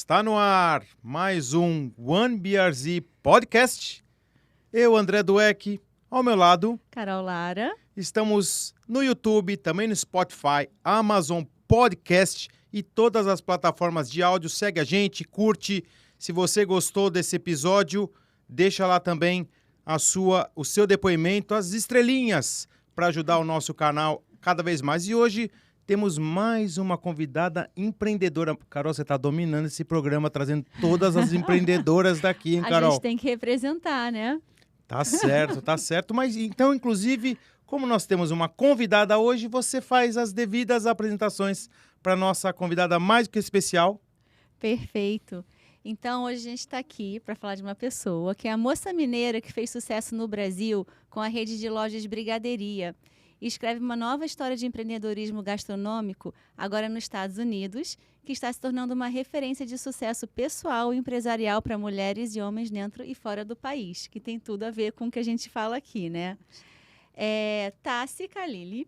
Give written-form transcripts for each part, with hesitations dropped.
Está no ar mais um One BRZ Podcast. Eu, André Dueck, ao meu lado, Carol Lara. Estamos no YouTube, também no Spotify, Amazon Podcast e todas as plataformas de áudio. Segue a gente, curte. Se você gostou desse episódio, deixa lá também o seu depoimento, as estrelinhas, para ajudar o nosso canal cada vez mais. E hoje temos mais uma convidada empreendedora. Carol, você está dominando esse programa, trazendo todas as empreendedoras daqui, hein, Carol? A gente tem que representar, né? Tá certo, tá certo. Mas então, inclusive, como nós temos uma convidada hoje, você faz as devidas apresentações para nossa convidada mais que especial. Perfeito. Então, hoje a gente está aqui para falar de uma pessoa que é a moça mineira que fez sucesso no Brasil com a rede de lojas Brigadeiria. E escreve uma nova história de empreendedorismo gastronômico, agora nos Estados Unidos, que está se tornando uma referência de sucesso pessoal e empresarial para mulheres e homens dentro e fora do país, que tem tudo a ver com o que a gente fala aqui, né? Tassi Khalili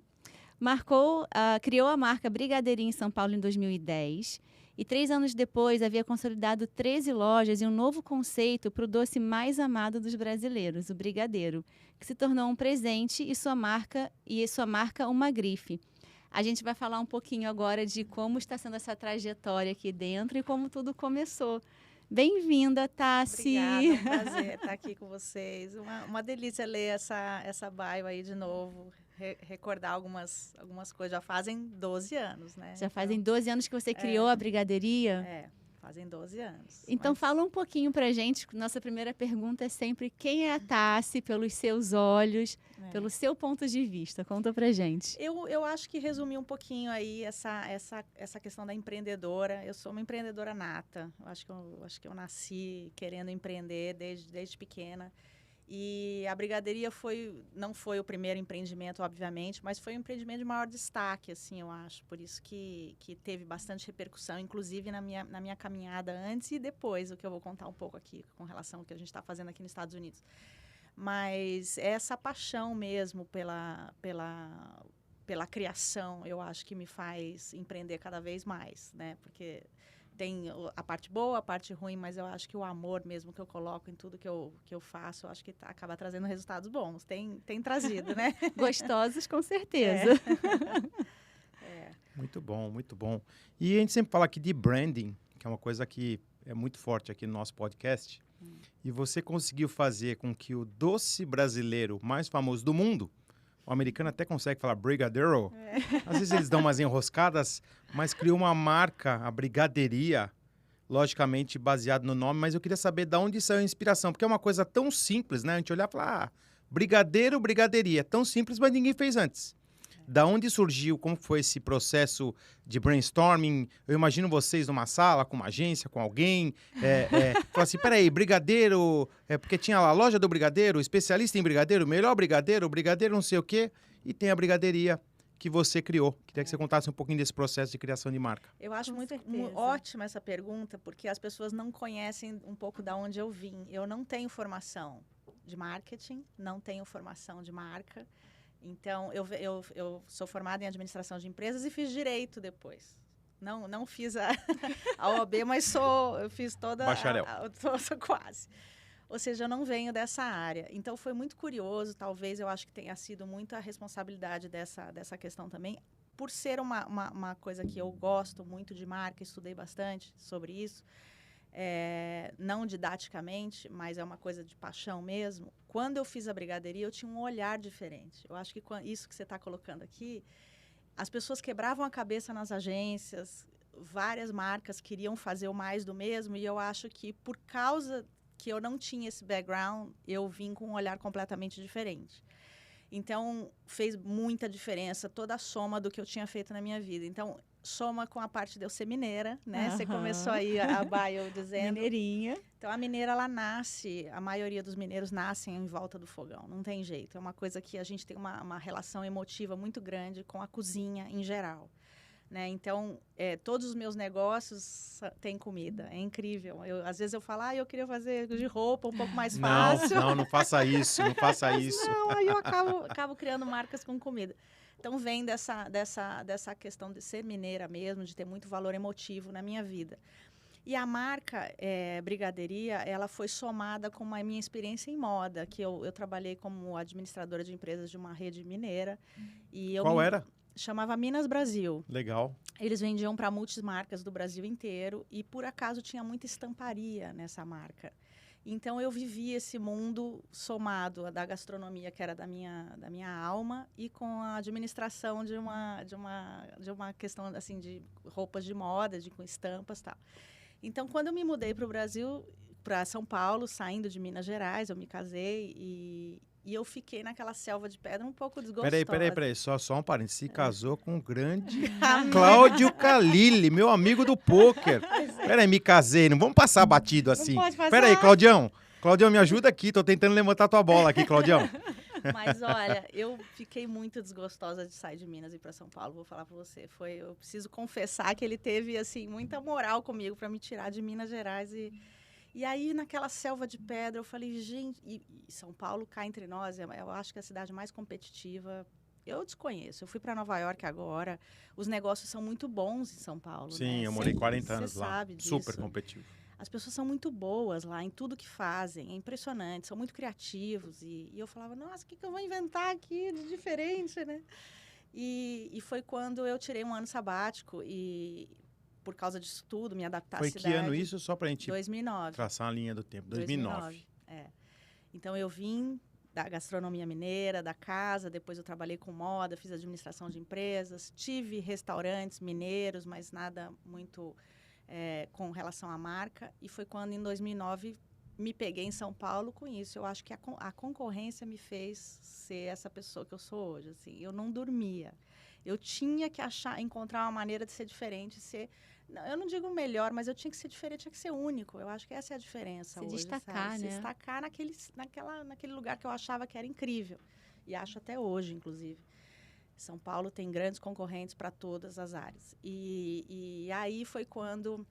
criou a marca Brigadeiria em São Paulo em 2010 e 3 anos depois havia consolidado 13 lojas e um novo conceito para o doce mais amado dos brasileiros, o brigadeiro, que se tornou um presente e sua marca uma grife. A gente vai falar um pouquinho agora de como está sendo essa trajetória aqui dentro e como tudo começou. Bem-vinda, Tassi. Obrigada, é um prazer estar aqui com vocês. Uma delícia ler essa bio aí de novo, recordar algumas coisas. Já fazem 12 anos, né? Já fazem 12 anos que você criou a Brigadeiria? Fazem 12 anos. Então, fala um pouquinho pra gente. Nossa primeira pergunta é sempre quem é a Tassi, pelos seus olhos, pelo seu ponto de vista. Conta pra gente. Eu acho que resumi um pouquinho aí essa questão da empreendedora. Eu sou uma empreendedora nata. Eu acho que eu nasci querendo empreender desde pequena. E a Brigadeiria não foi o primeiro empreendimento, obviamente, mas foi um empreendimento de maior destaque, assim, eu acho. Por isso que teve bastante repercussão, inclusive na minha caminhada antes e depois, o que eu vou contar um pouco aqui com relação ao que a gente está fazendo aqui nos Estados Unidos. Mas essa paixão mesmo pela criação, eu acho que me faz empreender cada vez mais, né? Porque tem a parte boa, a parte ruim, mas eu acho que o amor mesmo que eu coloco em tudo que eu faço, eu acho que acaba trazendo resultados bons. Tem trazido, né? Gostosos, com certeza. Muito bom, muito bom. E a gente sempre fala aqui de branding, que é uma coisa que é muito forte aqui no nosso podcast. E você conseguiu fazer com que o doce brasileiro mais famoso do mundo, o americano até consegue falar brigadeiro. Às vezes eles dão umas enroscadas, mas criou uma marca, a Brigadeiria, logicamente baseado no nome, mas eu queria saber de onde saiu a inspiração, porque é uma coisa tão simples, né? A gente olhar e falar, brigadeiro, brigadeiria, é tão simples, mas ninguém fez antes. Da onde surgiu, como foi esse processo de brainstorming? Eu imagino vocês numa sala, com uma agência, com alguém, falar assim, peraí, brigadeiro, porque tinha lá a loja do brigadeiro, especialista em brigadeiro, melhor brigadeiro não sei o quê, e tem a Brigadeiria que você criou. Queria que você contasse um pouquinho desse processo de criação de marca. Eu acho muito ótima essa pergunta, porque as pessoas não conhecem um pouco de onde eu vim. Eu não tenho formação de marketing, não tenho formação de marca. Então, eu sou formada em administração de empresas e fiz direito depois. Não fiz a OAB, mas eu fiz toda... Bacharel. Quase. Ou seja, eu não venho dessa área. Então, foi muito curioso, talvez eu acho que tenha sido muito a responsabilidade dessa questão também, por ser uma coisa que eu gosto muito de marca, estudei bastante sobre isso, não didaticamente, mas é uma coisa de paixão mesmo. Quando eu fiz a Brigadeiria, eu tinha um olhar diferente. Eu acho que isso que você está colocando aqui, as pessoas quebravam a cabeça nas agências, várias marcas queriam fazer o mais do mesmo, e eu acho que por causa que eu não tinha esse background, eu vim com um olhar completamente diferente. Então, fez muita diferença toda a soma do que eu tinha feito na minha vida. Então, soma com a parte de eu ser mineira, né? Você começou aí a bio dizendo... Mineirinha. Então, a mineira, ela nasce... A maioria dos mineiros nascem em volta do fogão. Não tem jeito. É uma coisa que a gente tem uma relação emotiva muito grande com a cozinha em geral. Né? Então, todos os meus negócios têm comida. É incrível. Às vezes eu falo, eu queria fazer de roupa um pouco mais fácil. Não faça isso, não faça isso. Não, aí eu acabo criando marcas com comida. Então, vem dessa questão de ser mineira mesmo, de ter muito valor emotivo na minha vida. E a marca Brigadeiria, ela foi somada com a minha experiência em moda, que eu trabalhei como administradora de empresas de uma rede mineira. E Qual era? Chamava Minas Brasil. Legal. Eles vendiam para multimarcas do Brasil inteiro e, por acaso, tinha muita estamparia nessa marca. Então, eu vivi esse mundo somado da gastronomia, que era da minha alma, e com a administração de uma questão assim, de roupas de moda, com estampas e tal. Então, quando eu me mudei para o Brasil, para São Paulo, saindo de Minas Gerais, eu me casei e eu fiquei naquela selva de pedra um pouco desgostosa. Peraí. Só um parênteses. Se casou com o grande Cláudio Calili, meu amigo do pôquer. Peraí, me casei. Não vamos passar batido assim. Não pode passar. Peraí, Claudião. Claudião, me ajuda aqui. Tô tentando levantar tua bola aqui, Claudião. Mas, olha, eu fiquei muito desgostosa de sair de Minas e ir para São Paulo, vou falar para você. Eu preciso confessar que ele teve, assim, muita moral comigo para me tirar de Minas Gerais E aí, naquela selva de pedra, eu falei, gente... E São Paulo, cá entre nós, eu acho que é a cidade mais competitiva. Eu desconheço. Eu fui para Nova York agora. Os negócios são muito bons em São Paulo, Sim, né? eu morei 40 anos lá. Sabe disso. Super competitivo. As pessoas são muito boas lá em tudo que fazem. É impressionante. São muito criativos. E eu falava, nossa, o que eu vou inventar aqui de diferente, né? E foi quando eu tirei um ano sabático e... Por causa disso tudo, me adaptar à cidade. Foi que ano isso? Só pra gente 2009. traçar a linha do tempo. 2009. Então, eu vim da gastronomia mineira, da casa, depois eu trabalhei com moda, fiz administração de empresas, tive restaurantes mineiros, mas nada muito com relação à marca. E foi quando, em 2009, me peguei em São Paulo com isso. Eu acho que a concorrência me fez ser essa pessoa que eu sou hoje. Assim, eu não dormia. Eu tinha que encontrar uma maneira de ser diferente, eu não digo melhor, mas eu tinha que ser diferente, tinha que ser único. Eu acho que essa é a diferença hoje. Se destacar, sabe? né? Se destacar naquele lugar que eu achava que era incrível. E acho até hoje, inclusive. São Paulo tem grandes concorrentes para todas as áreas. E aí foi quando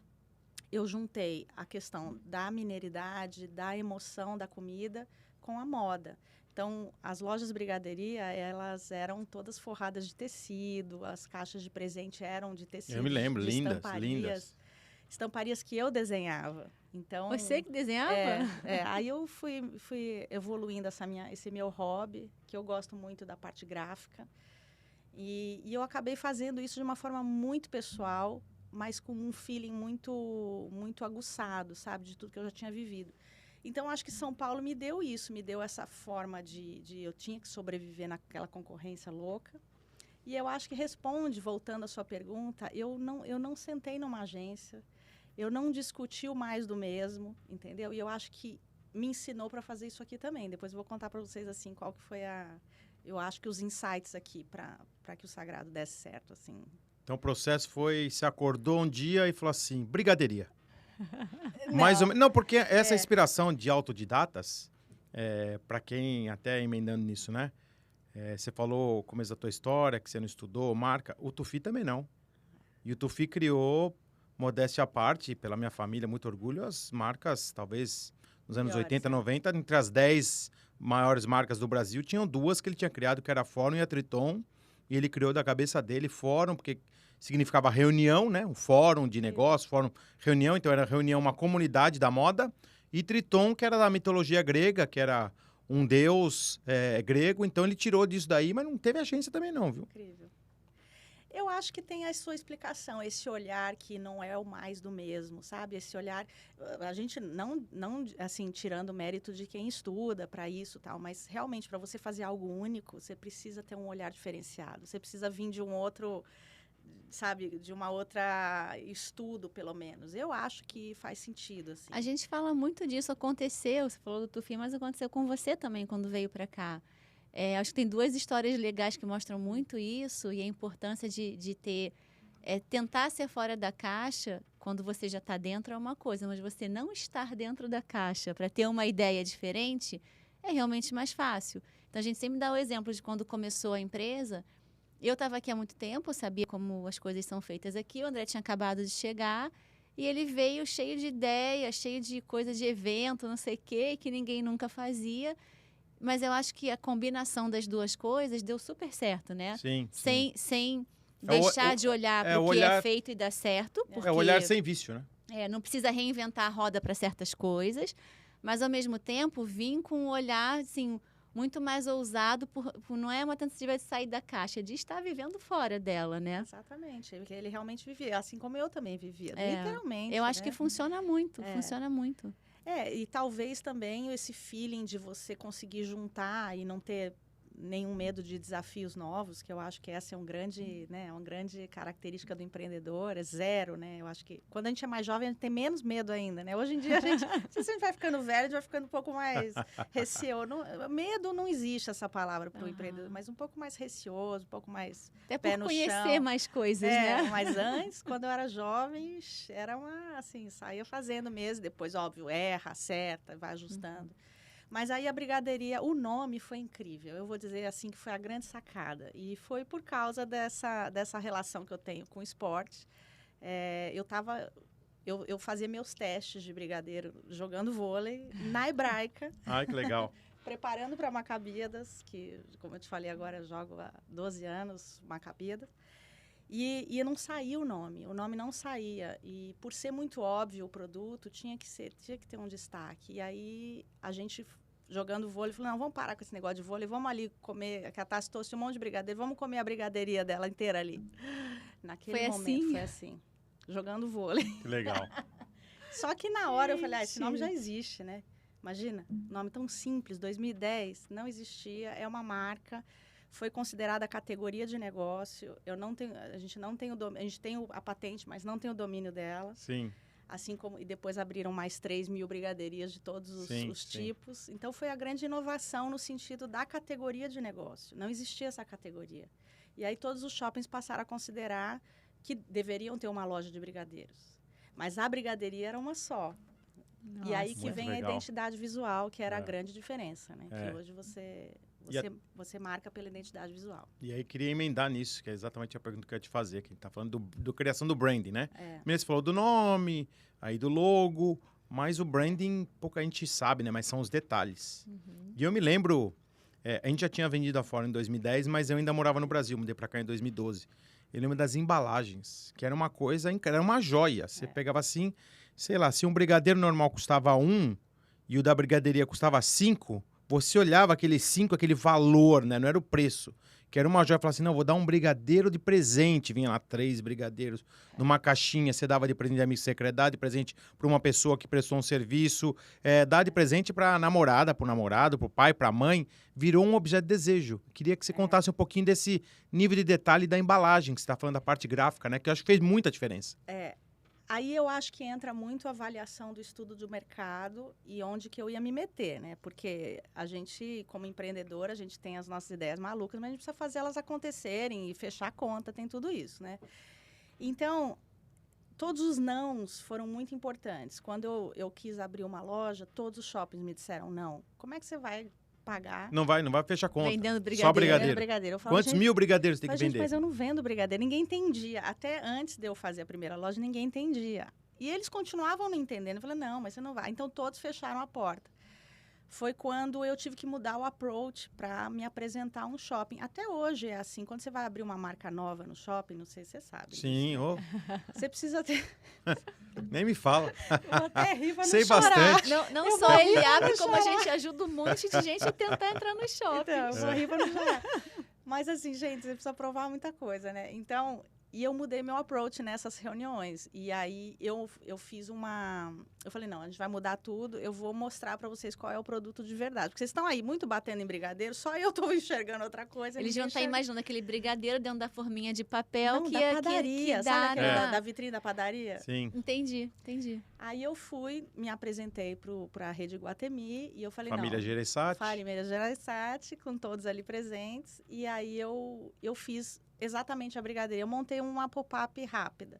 eu juntei a questão da mineiridade, da emoção da comida com a moda. Então, as lojas Brigadeiria, elas eram todas forradas de tecido, as caixas de presente eram de tecido. Eu me lembro, lindas. Estamparias que eu desenhava. Então, você que desenhava? Aí eu fui evoluindo esse meu hobby, que eu gosto muito da parte gráfica. E eu acabei fazendo isso de uma forma muito pessoal, mas com um feeling muito, muito aguçado, sabe? De tudo que eu já tinha vivido. Então, acho que São Paulo me deu isso, me deu essa forma de eu tinha que sobreviver naquela concorrência louca. E eu acho que responde, voltando à sua pergunta, eu não sentei numa agência, eu não discuti o mais do mesmo, entendeu? E eu acho que me ensinou para fazer isso aqui também. Depois eu vou contar para vocês, assim, qual que foi eu acho que os insights aqui para que o Sagrado desse certo, assim. Então, o processo foi, se acordou um dia e falou assim, brigadeiria. Mais ou menos. Não, porque essa inspiração de autodidatas, para quem até emendando nisso, né? Você falou no começo da tua história, que você não estudou, marca. O Tufi também não. E o Tufi criou, modéstia à parte, pela minha família, muito orgulho, as marcas, talvez, nos anos 80, 90, entre as 10 maiores marcas do Brasil, tinham duas que ele tinha criado, que era a Fórum e a Triton. E ele criou da cabeça dele Fórum, porque significava reunião, né? Um fórum de negócio, reunião. Então, era reunião, uma comunidade da moda. E Triton, que era da mitologia grega, que era um deus grego. Então, ele tirou disso daí, mas não teve agência também não, viu? Incrível. Eu acho que tem a sua explicação, esse olhar que não é o mais do mesmo, sabe? Esse olhar, a gente não assim, tirando mérito de quem estuda para isso e tal, mas realmente, para você fazer algo único, você precisa ter um olhar diferenciado. Você precisa vir de um outro... sabe, de uma outra estudo, pelo menos. Eu acho que faz sentido, assim. A gente fala muito disso, aconteceu, você falou do Tufi, mas aconteceu com você também quando veio para cá. Acho que tem duas histórias legais que mostram muito isso e a importância de ter... tentar ser fora da caixa, quando você já está dentro, é uma coisa, mas você não estar dentro da caixa para ter uma ideia diferente é realmente mais fácil. Então, a gente sempre dá o exemplo de quando começou a empresa. Eu estava aqui há muito tempo, eu sabia como as coisas são feitas aqui. O André tinha acabado de chegar e ele veio cheio de ideias, cheio de coisa de evento, não sei o quê, que ninguém nunca fazia. Mas eu acho que a combinação das duas coisas deu super certo, né? Sim. Sem deixar de olhar para o que é feito e dá certo. É o olhar sem vício, né? não precisa reinventar a roda para certas coisas, mas ao mesmo tempo vim com um olhar assim muito mais ousado, não é uma tentativa de sair da caixa, de estar vivendo fora dela, né? Exatamente, porque ele realmente vivia, assim como eu também vivia, É, literalmente. Eu acho né? que funciona muito, É. funciona muito. E talvez também esse feeling de você conseguir juntar e não ter nenhum medo de desafios novos, que eu acho que essa é uma grande característica do empreendedor, é zero, né? Eu acho que quando a gente é mais jovem, a gente tem menos medo ainda, né? Hoje em dia, se a gente vai ficando velho, a gente vai ficando um pouco mais receoso. Medo não existe essa palavra para o empreendedor, mas um pouco mais receoso, um pouco mais Até pé por no conhecer chão. mais coisas, né? Mas antes, quando eu era jovem, era saía fazendo mesmo, depois, óbvio, erra, acerta, vai ajustando. Mas aí a brigadeiria, o nome foi incrível. Eu vou dizer assim que foi a grande sacada. E foi por causa dessa relação que eu tenho com o esporte. Eu fazia meus testes de brigadeiro jogando vôlei na Hebraica. Ai, que legal. Preparando para Macabíadas, que, como eu te falei agora, eu jogo há 12 anos Macabíadas. E não saía o nome não saía. E por ser muito óbvio o produto, tinha que ter um destaque. E aí a gente, jogando vôlei, falou, não, vamos parar com esse negócio de vôlei, vamos ali comer, que a Tassi trouxe um monte de brigadeiro, vamos comer a brigadeiria dela inteira ali. Naquele momento, foi assim, jogando vôlei. Que legal. Só que na hora eu falei, esse nome já existe, né? Imagina, nome tão simples, 2010, não existia, é uma marca. Foi considerada categoria de negócio. A gente não tem a gente tem a patente, mas não tem o domínio dela. Sim. Assim como e depois abriram mais 3.000 brigadeirias de todos os tipos. Sim. Então foi a grande inovação no sentido da categoria de negócio. Não existia essa categoria. E aí todos os shoppings passaram a considerar que deveriam ter uma loja de brigadeiros. Mas a brigadeiria era uma só. Nossa. E aí que Muito vem legal. a identidade visual, que era a grande diferença, né? É. Que hoje você marca pela identidade visual. E aí, queria emendar nisso, que é exatamente a pergunta que eu ia te fazer, que a gente tá falando do criação do branding, né? Primeiro você falou do nome, aí do logo, mas o branding, pouca gente sabe, né? Mas são os detalhes. E eu me lembro, a gente já tinha vendido afora em 2010, mas eu ainda morava no Brasil, mudei pra cá em 2012. Eu lembro das embalagens, que era uma coisa, era uma joia. Você pegava assim, sei lá, se um brigadeiro normal custava 1 e o da brigadeiria custava 5, você olhava aquele 5, aquele valor, né? Não era o preço. Que era uma joia, falava assim, não, vou dar um brigadeiro de presente. Vinha lá 3 brigadeiros numa caixinha, você dava de presente de amigo secreto, dá de presente para uma pessoa que prestou um serviço, dá de presente para namorada, para o namorado, para o pai, para a mãe. Virou um objeto de desejo. Queria que você contasse um pouquinho desse nível de detalhe da embalagem, que você está falando da parte gráfica, né? Que eu acho que fez muita diferença. Aí eu acho que entra muito a avaliação do estudo do mercado e onde que eu ia me meter, né? Porque a gente, como empreendedor, a gente tem as nossas ideias malucas, mas a gente precisa fazer elas acontecerem e fechar a conta, tem tudo isso, né? Então, todos os nãos foram muito importantes. Quando eu quis abrir uma loja, todos os shoppings me disseram não. Como é que você vai pagar? Não vai fechar conta. Vendendo Só brigadeiro. brigadeiro. Eu falava, Quantos mil brigadeiros tem que vender? Mas eu não vendo brigadeiro. Ninguém entendia. Até antes de eu fazer a primeira loja, ninguém entendia. E eles continuavam não entendendo. Eu falei, não, mas você não vai. Então, todos fecharam a porta. Foi quando eu tive que mudar o approach para me apresentar um shopping. Até hoje é assim. Quando você vai abrir uma marca nova no shopping, não sei se você sabe. Sim, Você precisa ter... nem me fala. Eu vou até rir pra não Sei chorar. bastante. Não só ele abre, como a gente ajuda um monte de gente a tentar entrar no shopping. Então, eu vou rir pra não chorar. Mas assim, gente, você precisa provar muita coisa, né? Então, e eu mudei meu approach nessas reuniões. E aí, eu fiz uma... Eu falei, não, a gente vai mudar tudo. Eu vou mostrar para vocês qual é o produto de verdade. Porque vocês estão aí muito batendo em brigadeiro, só eu tô enxergando outra coisa. Eles vão estar imaginando aquele brigadeiro dentro da forminha de papel não, que da padaria, que sabe dá... da vitrine da padaria? Sim. Entendi. Aí eu me apresentei para a Rede Guatemi e eu falei, Família não... Gereissati. Família Gereissati, com todos ali presentes. E aí eu fiz exatamente a brigadeira. Eu montei uma pop-up rápida.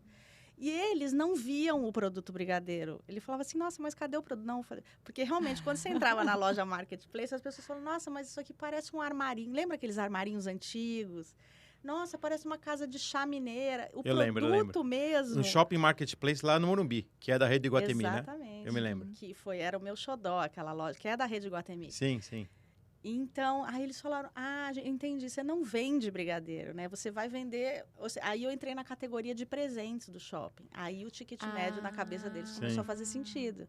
E eles não viam o produto brigadeiro. Ele falava assim, nossa, mas cadê o produto? Não, porque realmente, quando você entrava na loja Marketplace, as pessoas falavam, nossa, mas isso aqui parece um armarinho. Lembra aqueles armarinhos antigos? Nossa, parece uma casa de chá mineira. O Eu produto lembro. mesmo. No Shopping Marketplace lá no Morumbi, que é da Rede Guatemi, exatamente, né? Eu me lembro. Que era o meu xodó, aquela loja, que é da Rede Guatemi. Sim. Então, aí eles falaram, entendi, você não vende brigadeiro, né? Você vai vender... Aí eu entrei na categoria de presentes do shopping. Aí o ticket médio na cabeça deles começou a fazer sentido.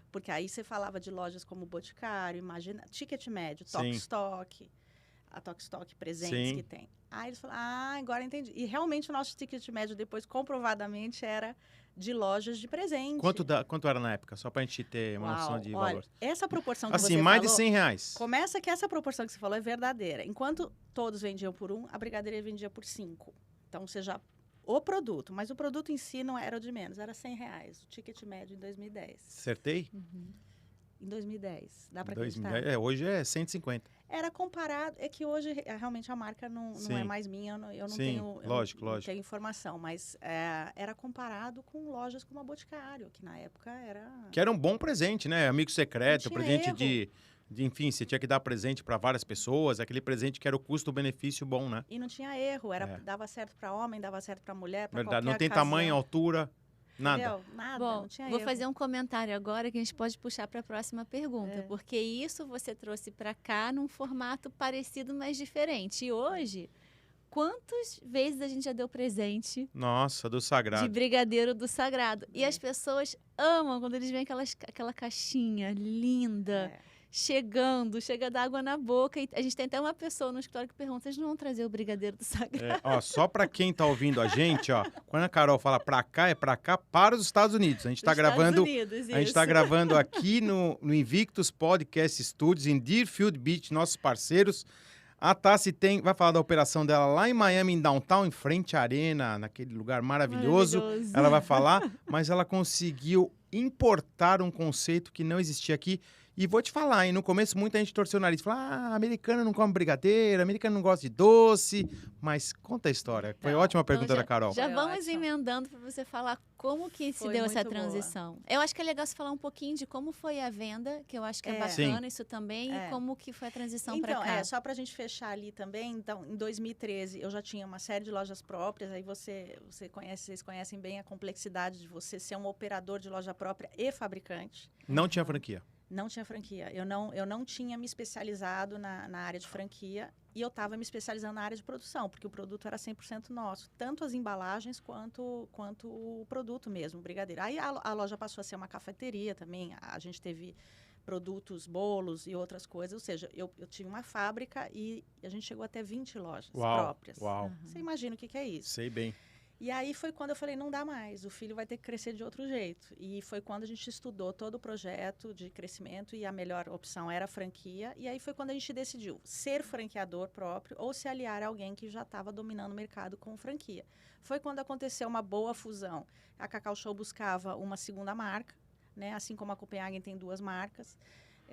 Porque aí você falava de lojas como Boticário, imagina, ticket médio, Tok Stock, a Tok Stock presentes que tem. Aí eles falaram, agora entendi. E realmente o nosso ticket médio depois, comprovadamente, era de lojas de presente. Quanto era na época? Só pra gente ter uma noção de valor. Essa proporção que assim, você falou... mais de R$100. Começa que essa proporção que você falou é verdadeira. Enquanto todos vendiam por 1, a brigadeiria vendia por 5. Então, você já... O produto, mas o produto em si não era o de menos, era R$100, o ticket médio em 2010. Acertei? Em 2010, dá para 2010, acreditar? hoje é 150. Era comparado, é que hoje realmente a marca não é mais minha, eu não tenho, lógico. Não tenho informação, mas era comparado com lojas como a Boticário, que na época era... Que era um bom presente, né? Amigo secreto, Não tinha presente erro. enfim, você tinha que dar presente para várias pessoas, aquele presente que era o custo-benefício bom, né? E não tinha erro, dava certo para homem, dava certo para mulher, para Verdade, qualquer não tem ocasião. tamanho, altura, nada. Entendeu? Nada, Bom, não tinha vou erro. fazer um comentário agora que a gente pode puxar para a próxima pergunta, porque isso você trouxe para cá num formato parecido, mas diferente. E hoje, quantas vezes a gente já deu presente Nossa, do sagrado. de brigadeiro do Sagrado? E as pessoas amam quando eles veem aquela caixinha linda. Chega d'água na boca. E a gente tem até uma pessoa no escritório que pergunta: vocês não vão trazer o brigadeiro do Sagrado? Só para quem tá ouvindo a gente, quando a Carol fala para cá, é para cá, para os Estados Unidos. A gente tá gravando, a gente tá gravando aqui no Invictus Podcast Studios, em Deerfield Beach, nossos parceiros. A Tassi vai falar da operação dela lá em Miami, em Downtown, em frente à arena, naquele lugar maravilhoso. Ela vai falar, mas ela conseguiu importar um conceito que não existia aqui. E vou te falar, hein, no começo muita gente torceu o nariz, falou, americano não come brigadeiro, americano não gosta de doce, mas conta a história. Foi ótima a pergunta da Carol. Já Foi vamos ótimo. emendando para você falar como que se Foi deu essa muito transição. Eu acho que é legal você falar um pouquinho de como foi a venda, que eu acho que é bacana isso também, e como que foi a transição para cá. Então, só para a gente fechar ali também, então, em 2013 eu já tinha uma série de lojas próprias, aí vocês conhecem bem a complexidade de você ser um operador de loja própria e fabricante. Não tinha franquia. Não tinha franquia. Eu não tinha me especializado na área de franquia e eu estava me especializando na área de produção, porque o produto era 100% nosso. Tanto as embalagens quanto o produto mesmo, o brigadeiro. Aí a loja passou a ser uma cafeteria também. A gente teve produtos, bolos e outras coisas. Ou seja, eu tive uma fábrica e a gente chegou até 20 lojas próprias. Uau. Você imagina o que é isso? Sei bem. E aí foi quando eu falei, não dá mais, o filho vai ter que crescer de outro jeito. E foi quando a gente estudou todo o projeto de crescimento e a melhor opção era a franquia. E aí foi quando a gente decidiu ser franqueador próprio ou se aliar a alguém que já estava dominando o mercado com franquia. Foi quando aconteceu uma boa fusão. A Cacau Show buscava uma segunda marca, né? Assim como a Copenhagen tem 2 marcas.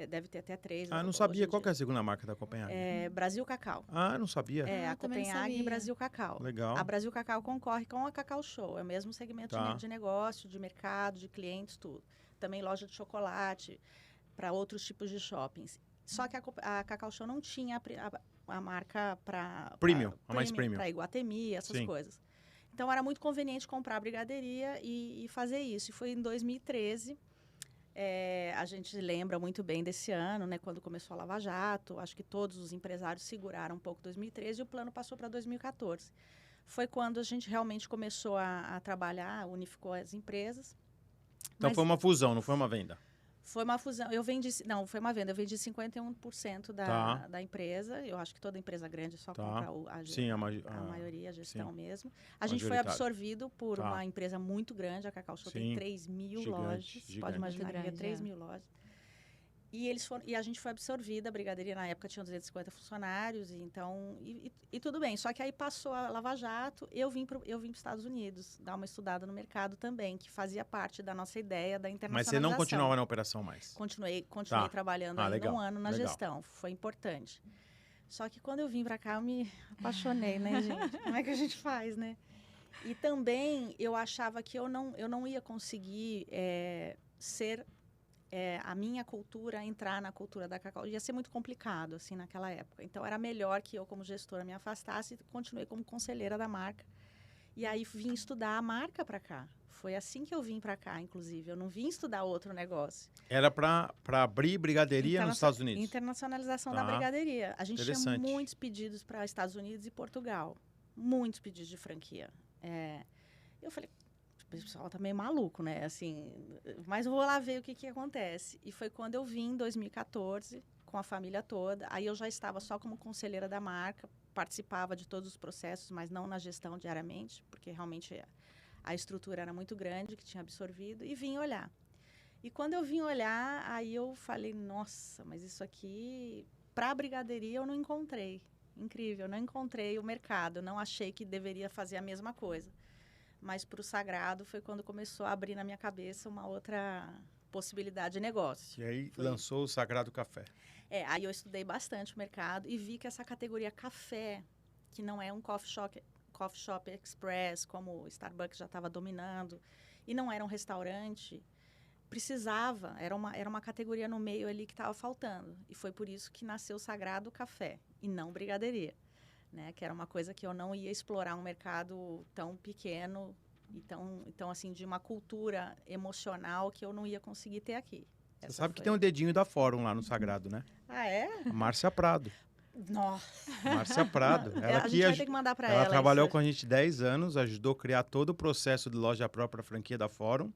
Deve ter até 3. Não sabia. Qual que é a segunda marca da Copenhagen? Brasil Cacau. Não sabia. A Copenhagen e Brasil Cacau. Legal. A Brasil Cacau concorre com a Cacau Show. É o mesmo segmento de negócio, de mercado, de clientes, tudo. Também loja de chocolate, para outros tipos de shoppings. Só que a Cacau Show não tinha a marca para... Premium, a mais premium. Para Iguatemi, essas coisas. Então, era muito conveniente comprar a brigadeiria e fazer isso. E foi em 2013... a gente lembra muito bem desse ano, né, quando começou a Lava Jato. Acho que todos os empresários seguraram um pouco 2013 e o plano passou para 2014. Foi quando a gente realmente começou a trabalhar, unificou as empresas. Então foi uma fusão, não foi uma venda? Foi uma fusão. Foi uma venda. Eu vendi 51% da empresa. Eu acho que toda empresa grande só compra a maioria, a gestão mesmo. A gente foi absorvido por uma empresa muito grande. A Cacau Show tem 3.000 lojas. Gigante. Pode imaginar que 3.000 lojas. E a gente foi absorvida. A brigadeiria, na época, tinha 250 funcionários. E tudo bem. Só que aí passou a Lava Jato. Eu vim para os Estados Unidos dar uma estudada no mercado também, que fazia parte da nossa ideia da internacionalização. Mas você não continuava na operação mais? Continuei trabalhando ainda um ano na gestão. Foi importante. Só que quando eu vim para cá, eu me apaixonei, né, gente? Como é que a gente faz, né? E também eu achava que eu não ia conseguir ser... a minha cultura, entrar na cultura da Cacau, ia ser muito complicado, assim, naquela época. Então, era melhor que eu, como gestora, me afastasse e continuei como conselheira da marca. E aí, vim estudar a marca para cá. Foi assim que eu vim para cá, inclusive. Eu não vim estudar outro negócio. Era para abrir brigadeiria nos Estados Unidos. Internacionalização da brigadeiria. A gente tinha muitos pedidos para Estados Unidos e Portugal. Muitos pedidos de franquia. Eu falei, o pessoal tá meio maluco, né? Assim, mas eu vou lá ver o que acontece. E foi quando eu vim, em 2014, com a família toda. Aí eu já estava só como conselheira da marca, participava de todos os processos, mas não na gestão diariamente, porque realmente a estrutura era muito grande, que tinha absorvido, e vim olhar. E quando eu vim olhar, aí eu falei, nossa, mas isso aqui, para a brigadeiria eu não encontrei. Incrível, não encontrei o mercado, não achei que deveria fazer a mesma coisa. Mas para o sagrado foi quando começou a abrir na minha cabeça uma outra possibilidade de negócio. E aí lançou o Sagrado Café. Aí eu estudei bastante o mercado e vi que essa categoria café, que não é um coffee shop express, como o Starbucks já estava dominando, e não era um restaurante, precisava, era uma categoria no meio ali que estava faltando. E foi por isso que nasceu o Sagrado Café, e não brigadeiria. Né, que era uma coisa que eu não ia explorar um mercado tão pequeno e tão assim, de uma cultura emocional que eu não ia conseguir ter aqui. Você sabe que tem um dedinho da Fórum lá no Sagrado, né? Ah, é? A Márcia Prado. Nossa. Márcia Prado. A gente vai ter que mandar para ela. Ela trabalhou com a gente 10 anos, ajudou a criar todo o processo de loja própria franquia da Fórum.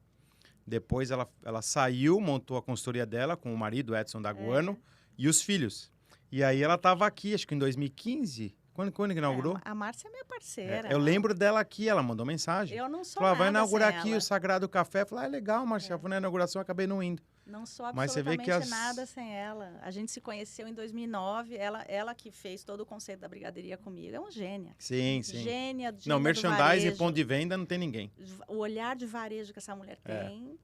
Depois ela saiu, montou a consultoria dela com o marido, Edson Daguano, e os filhos. E aí ela estava aqui, acho que em 2015... Quando que inaugurou? A Márcia é minha parceira. Eu lembro dela aqui, ela mandou mensagem. Eu não sou falou, nada vai inaugurar sem aqui ela. o Sagrado Café. Eu falei, legal, Márcia. Eu fui na inauguração, acabei não indo. Não sou Mas você vê absolutamente que nada sem ela. A gente se conheceu em 2009. Ela que fez todo o conceito da brigadeiria comigo. É uma gênia. Sim, sim. Gênia do Não, merchandising e varejo. ponto de venda não tem ninguém. O olhar de varejo que essa mulher tem,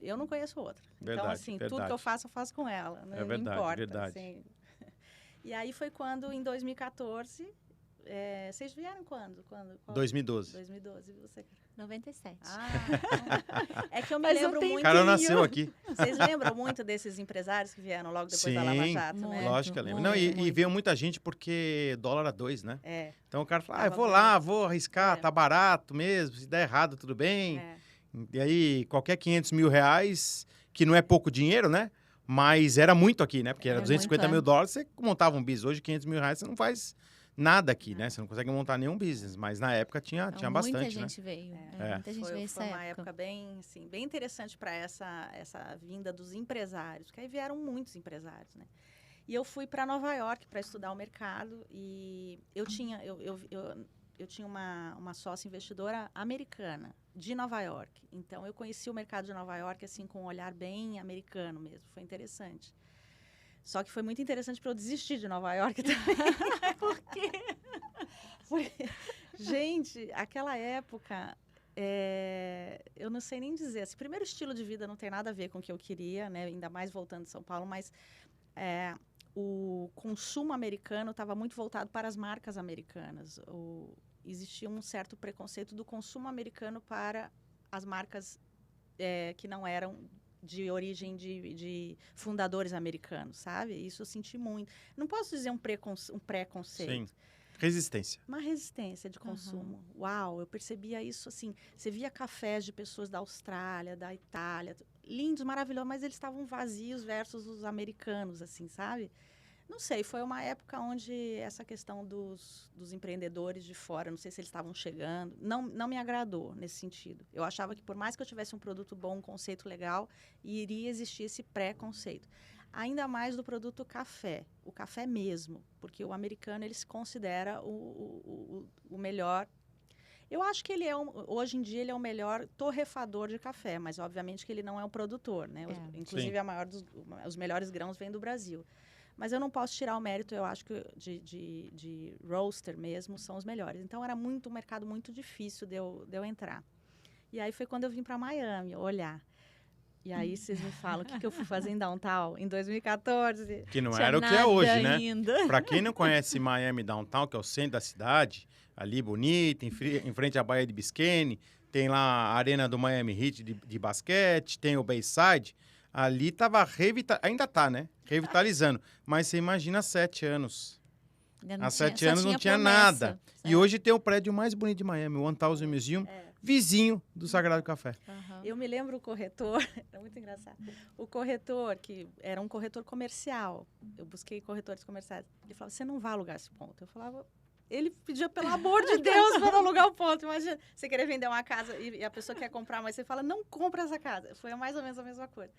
eu não conheço outra. Verdade, então, assim, verdade. tudo que eu faço com ela. Não verdade, importa. verdade. Assim. E aí foi quando, em 2014... vocês vieram quando? 2012. 2012, e você? 97. É que eu me Mas lembro tem muito. O cara nasceu aqui. Vocês lembram muito desses empresários que vieram logo depois da Lava Jato, né? muito. Lógico que eu lembro. muito, Não, e muito. veio muita gente porque dólar a 2, né? Então o cara fala, eu Tava vou bem. lá, vou arriscar, tá barato mesmo, se der errado, tudo bem. E aí, qualquer 500 mil reais, que não é pouco dinheiro, né? Mas era muito aqui, né? Porque era 250 mil dólares, você montava um bis. Hoje, 500 mil reais, você não faz nada aqui, né? Você não consegue montar nenhum business. Mas na época tinha bastante, muita né? gente veio. É. Muita gente veio Foi essa uma época bem, assim, bem interessante para essa vinda dos empresários, porque aí vieram muitos empresários, né? E eu fui para Nova York para estudar o mercado e eu tinha uma sócia investidora americana de Nova York. Então eu conheci o mercado de Nova York assim com um olhar bem americano mesmo. Foi interessante. Só que foi muito interessante para eu desistir de Nova York também. Porque, gente, aquela época, eu não sei nem dizer. Assim, primeiro, o estilo de vida não tem nada a ver com o que eu queria, né? Ainda mais voltando de São Paulo, mas o consumo americano estava muito voltado para as marcas americanas. Existia um certo preconceito do consumo americano para as marcas que não eram de origem de fundadores americanos, sabe? Isso eu senti muito. Não posso dizer um preconceito. Sim. Resistência. Uma resistência de consumo. Uau, eu percebia isso assim. Você via cafés de pessoas da Austrália, da Itália, lindos, maravilhosos, mas eles estavam vazios versus os americanos, assim, sabe? Não sei, foi uma época onde essa questão dos empreendedores de fora, não sei se eles estavam chegando, não me agradou nesse sentido. Eu achava que por mais que eu tivesse um produto bom, um conceito legal, iria existir esse preconceito. Ainda mais do produto café, o café mesmo, porque o americano ele se considera o melhor. Eu acho que ele hoje em dia ele é o melhor torrefador de café, mas obviamente que ele não é um produtor, né? Inclusive os melhores grãos vêm do Brasil. Mas eu não posso tirar o mérito, eu acho que de roaster mesmo são os melhores. Então era um mercado muito difícil de eu entrar. E aí foi quando eu vim para Miami olhar. E aí vocês me falam, o que eu fui fazer em Downtown em 2014? Que não era o que é hoje, né? Ainda. Para quem não conhece Miami Downtown, que é o centro da cidade, ali bonito, em frente à Baía de Biscayne, tem lá a arena do Miami Heat de basquete, tem o Bayside. Ali estava ainda tá, né? Revitalizando. Mas você imagina há 7 anos. Há 7 anos não tinha nada. E hoje tem o prédio mais bonito de Miami, o 1000 Museum. vizinho do Sagrado Café. Aham. Eu me lembro o corretor, é muito engraçado. O corretor, que era um corretor comercial, eu busquei corretores comerciais. Ele falava, você não vai alugar esse ponto. Eu falava, ele pedia, pelo amor de Deus, para não alugar o ponto. Imagina, você querer vender uma casa e a pessoa quer comprar, mas você fala, não compra essa casa. Foi mais ou menos a mesma coisa.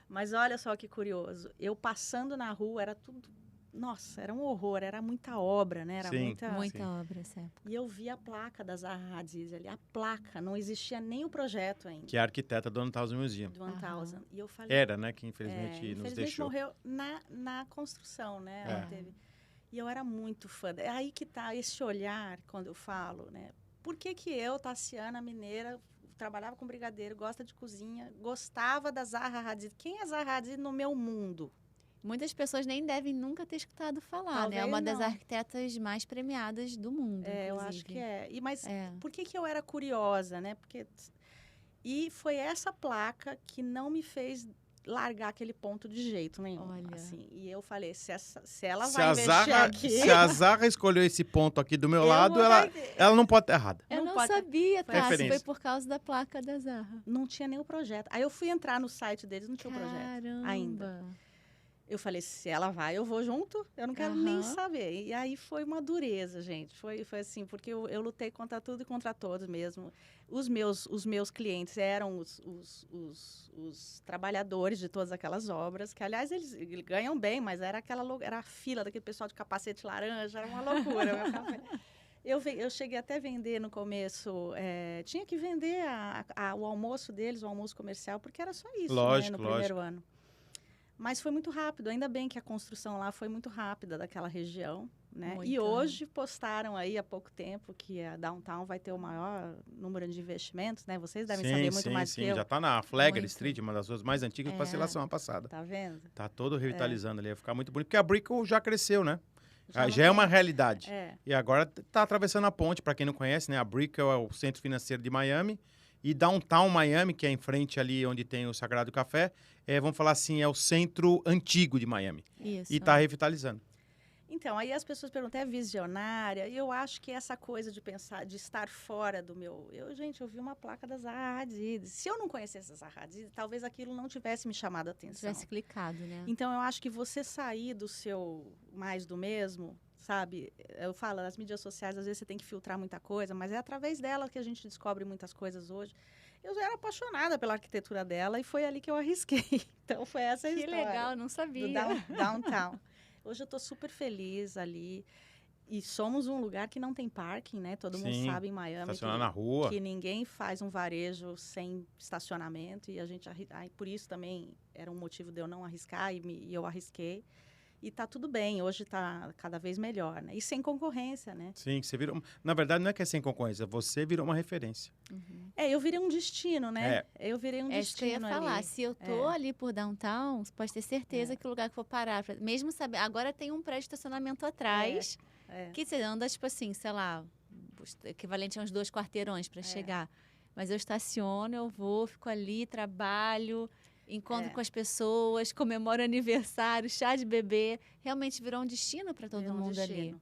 Mas olha só que curioso, eu passando na rua, era tudo, nossa, era um horror, era muita obra, né? Era Sim. Muita obra, certo. E eu vi a placa da Zaha Hadid ali, a placa, não existia nem o projeto ainda. Que é a arquiteta do 1000 Museum. Do 1000. E eu falei, Era, né? Que infelizmente nos infelizmente deixou. morreu na construção, né? Ela teve. E eu era muito fã. É aí que tá esse olhar, quando eu falo, né? Por que eu, Tassiana, mineira, trabalhava com brigadeiro, gosta de cozinha, gostava da Zaha Hadid? Quem é a Zaha Hadid no meu mundo? Muitas pessoas nem devem nunca ter escutado falar, né? É Talvez uma das não. arquitetas mais premiadas do mundo, Eu inclusive. acho que é. Mas É. por que eu era curiosa, né? E foi essa placa que não me fez largar aquele ponto de jeito nenhum. Olha. Assim. E eu falei, se ela Se vai a investir Zaha, aqui... se a Zaha escolheu esse ponto aqui do meu eu lado, vou ela vai- não pode estar errada. Eu Não não pode- sabia, Foi Tassi, referência. foi por causa da placa da Zaha. Não tinha nem o projeto. Aí eu fui entrar no site deles, não tinha o projeto Caramba. ainda. Eu falei, se ela vai, eu vou junto. Eu não quero nem Aham. saber. E aí foi uma dureza, gente. Foi assim, porque eu lutei contra tudo e contra todos mesmo. Os meus clientes eram os trabalhadores de todas aquelas obras, que, aliás, eles ganham bem, mas era era a fila daquele pessoal de capacete laranja, era uma loucura. Meu café. Eu cheguei até a vender no começo, tinha que vender o almoço deles, o almoço comercial, porque era só isso, Lógico, né, no primeiro ano. Mas foi muito rápido, ainda bem que a construção lá foi muito rápida daquela região, né? Muito, E né? hoje postaram aí há pouco tempo que a Downtown vai ter o maior número de investimentos, né? Vocês devem saber muito mais que eu. Já tá na Flagler Muito. Street, uma das ruas mais antigas, passei lá semana passada. Tá vendo? Tá todo revitalizando ali, vai ficar muito bonito, porque a Brickell já cresceu, né? não Já é uma tem- realidade. É. E agora tá atravessando a ponte, para quem não conhece, né? A Brickell é o centro financeiro de Miami. E Downtown Miami, que é em frente ali onde tem o Sagrado Café, vamos falar assim, é o centro antigo de Miami. Isso. E tá revitalizando. Então, aí as pessoas perguntam, é visionária? E eu acho que essa coisa de pensar, de estar fora do meu... Eu vi uma placa da Zaha Hadid. Se eu não conhecesse a Zaha Hadid, talvez aquilo não tivesse me chamado a Se atenção. tivesse clicado, né? Então, eu acho que você sair do seu mais do mesmo, sabe? Eu falo, nas mídias sociais, às vezes você tem que filtrar muita coisa, mas é através dela que a gente descobre muitas coisas hoje. Eu já era apaixonada pela arquitetura dela e foi ali que eu arrisquei. Então, foi essa a Que história. legal, não Do sabia. Downtown. Hoje eu estou super feliz ali. E somos um lugar que não tem parking, né? Todo mundo Sim, sabe em Miami Estacionar na rua. que ninguém faz um varejo sem estacionamento. E a gente por isso também era um motivo de eu não arriscar e eu arrisquei. E tá tudo bem, hoje tá cada vez melhor, né? E sem concorrência, né? Sim, que você virou... Na verdade, não é que é sem concorrência, você virou uma referência. Uhum. Eu virei um destino, né? Eu virei um É isso que eu ia destino falar. ali. Se eu tô ali por downtown, você pode ter certeza que o lugar que eu for parar, mesmo saber. Agora tem um prédio de estacionamento atrás, que você anda, tipo assim, sei lá, equivalente a uns 2 quarteirões para chegar. Mas eu estaciono, eu vou, fico ali, trabalho, encontro com as pessoas, comemoro aniversário, chá de bebê. Realmente virou um destino para todo Virou um mundo ali. destino,